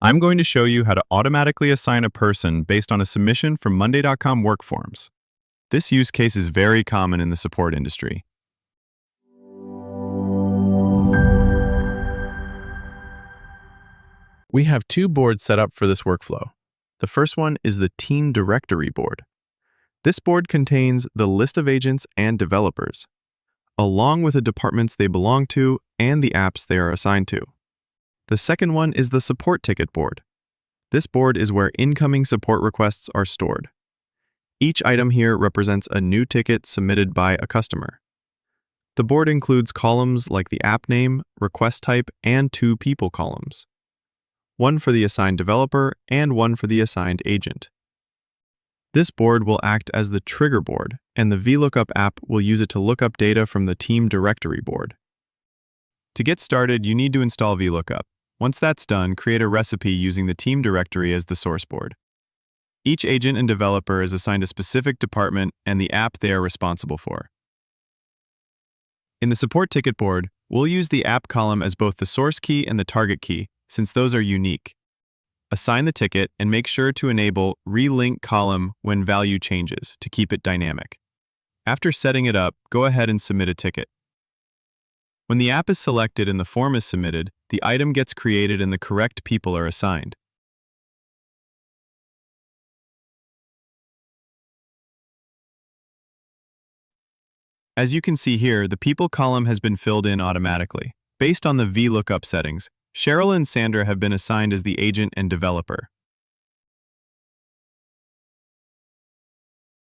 I'm going to show you how to automatically assign a person based on a submission from Monday.com WorkForms. This use case is very common in the support industry. We have two boards set up for this workflow. The first one is the Team Directory board. This board contains the list of agents and developers, along with the departments they belong to and the apps they are assigned to. The second one is the Support Ticket board. This board is where incoming support requests are stored. Each item here represents a new ticket submitted by a customer. The board includes columns like the app name, request type, and two people columns. One for the assigned developer and one for the assigned agent. This board will act as the trigger board, and the VLOOKUP app will use it to look up data from the Team Directory board. To get started, you need to install VLOOKUP. Once that's done, create a recipe using the Team Directory as the source board. Each agent and developer is assigned a specific department and the app they are responsible for. In the Support Ticket board, we'll use the app column as both the source key and the target key, since those are unique. Assign the ticket and make sure to enable Relink column when value changes to keep it dynamic. After setting it up, go ahead and submit a ticket. When the app is selected and the form is submitted, the item gets created and the correct people are assigned. As you can see here, the people column has been filled in automatically. Based on the VLOOKUP settings, Cheryl and Sandra have been assigned as the agent and developer.